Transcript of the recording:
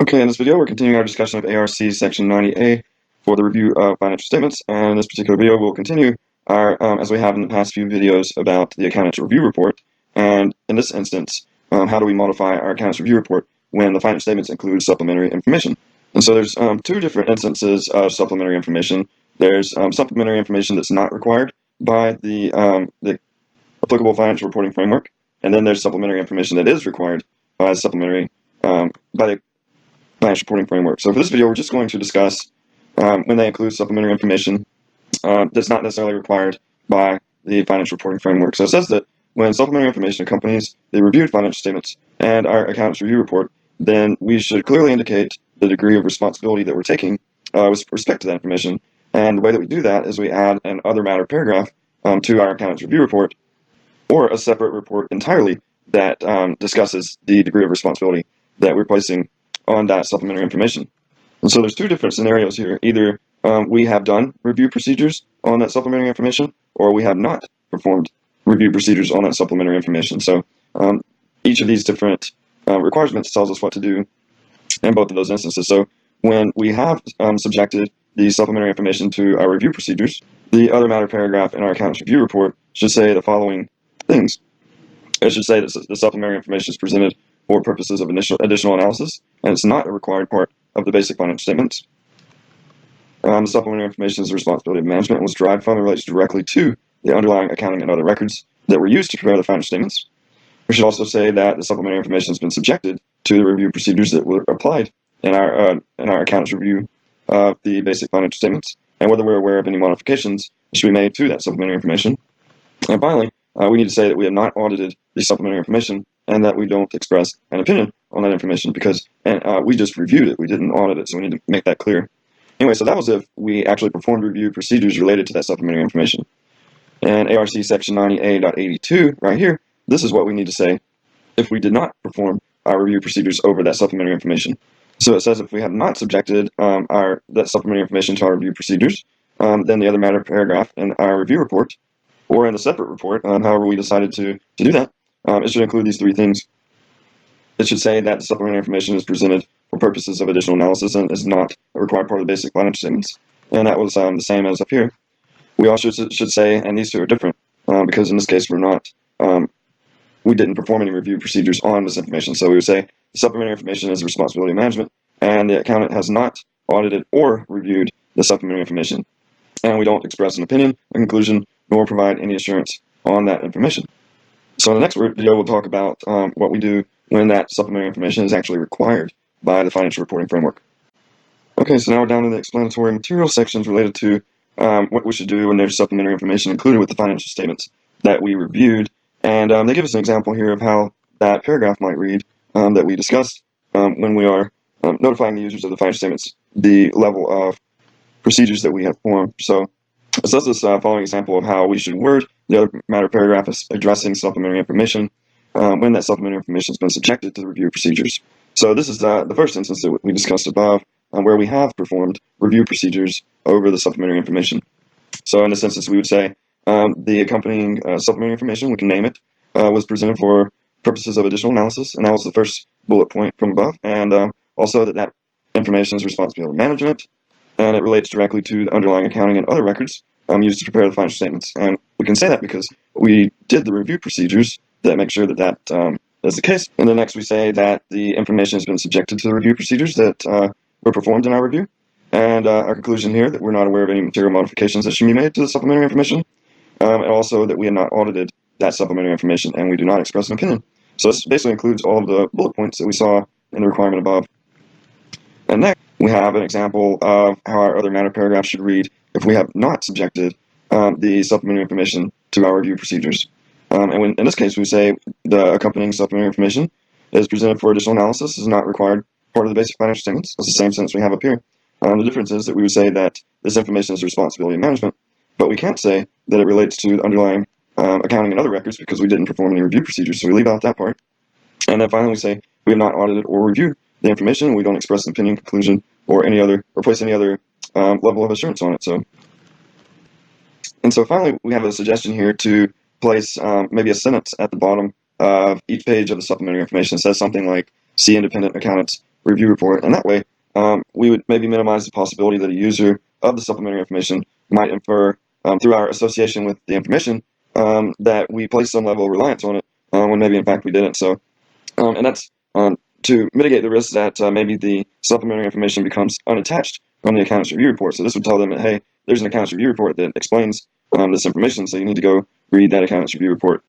Okay, in this video, we're continuing our discussion of ARC Section 90A for the review of financial statements. And in this particular video, we'll continue our, as we have in the past few videos, about the Accountant's Review Report. And in this instance, how do we modify our Accountant's Review Report when the financial statements include supplementary information? And so there's two different instances of supplementary information. There's supplementary information that's not required by the applicable financial reporting framework, and then there's supplementary information that is required by the financial reporting framework. So for this video, we're just going to discuss when they include supplementary information that's not necessarily required by the financial reporting framework. So it says that when supplementary information accompanies the reviewed financial statements and our accountant's review report, then we should clearly indicate the degree of responsibility that we're taking with respect to that information. And the way that we do that is we add an other matter paragraph to our accountant's review report, or a separate report entirely that discusses the degree of responsibility that we're placing on that supplementary information. And so there's two different scenarios here. Either we have done review procedures on that supplementary information, or we have not performed review procedures on that supplementary information. So each of these different requirements tells us what to do in both of those instances. So when we have subjected the supplementary information to our review procedures, the other matter paragraph in our accountant's review report should say the following things. It should say that the supplementary information is presented for purposes of additional analysis, and it's not a required part of the basic financial statements. The supplementary information is the responsibility of management and was derived from and relates directly to the underlying accounting and other records that were used to prepare the financial statements. We should also say that the supplementary information has been subjected to the review procedures that were applied in our accountant's review of the basic financial statements, and whether we're aware of any modifications that should be made to that supplementary information. And finally, we need to say that we have not audited the supplementary information and that we don't express an opinion on that information because we just reviewed it. We didn't audit it, so we need to make that clear. Anyway, so that was if we actually performed review procedures related to that supplementary information. And ARC Section 90A.82 right here, this is what we need to say if we did not perform our review procedures over that supplementary information. So it says if we have not subjected that supplementary information to our review procedures, then the other matter paragraph in our review report, or in a separate report, however we decided to do that, it should include these three things. It should say that the supplementary information is presented for purposes of additional analysis and is not a required part of the basic financial statements. And that was the same as up here. We also should say, and these two are different, because in this case we didn't perform any review procedures on this information. So we would say the supplementary information is the responsibility of management, and the accountant has not audited or reviewed the supplementary information. And we don't express an opinion, a conclusion, nor provide any assurance on that information. So in the next video, we'll talk about what we do when that supplementary information is actually required by the financial reporting framework. Okay, so now we're down in the explanatory material sections related to what we should do when there's supplementary information included with the financial statements that we reviewed. And they give us an example here of how that paragraph might read that we discussed when we are notifying the users of the financial statements the level of procedures that we have formed. So it says this following example of how we should word the other matter paragraph is addressing supplementary information when that supplementary information has been subjected to the review procedures. So this is the first instance that we discussed above where we have performed review procedures over the supplementary information. So in this instance, we would say the accompanying supplementary information, we can name it, was presented for purposes of additional analysis, and that was the first bullet point from above, and also that information is responsibility of management, and it relates directly to the underlying accounting and other records used to prepare the financial statements. And we can say that because we did the review procedures that make sure that is the case. And then next we say that the information has been subjected to the review procedures that were performed in our review. And our conclusion here that we're not aware of any material modifications that should be made to the supplementary information, and also that we have not audited that supplementary information and we do not express an opinion. So this basically includes all of the bullet points that we saw in the requirement above. And next, we have an example of how our other matter paragraph should read if we have not subjected the supplementary information to our review procedures. And in this case, we say the accompanying supplementary information is presented for additional analysis, is not required part of the basic financial statements. It's the same sentence we have up here. The difference is that we would say that this information is the responsibility of management, but we can't say that it relates to the underlying accounting and other records because we didn't perform any review procedures, so we leave out that part. And then finally we say we have not audited or reviewed the information, we don't express an opinion, conclusion, or place any other level of assurance on it. So finally we have a suggestion here to place maybe a sentence at the bottom of each page of the supplementary information. It says something like, see independent accountants review report, and that way we would maybe minimize the possibility that a user of the supplementary information might infer through our association with the information that we place some level of reliance on it when maybe in fact we didn't. So, and that's to mitigate the risk that maybe the supplementary information becomes unattached on the accountant's review report. So this would tell them that, hey, there's an accountant's review report that explains this information, so you need to go read that accountant's review report.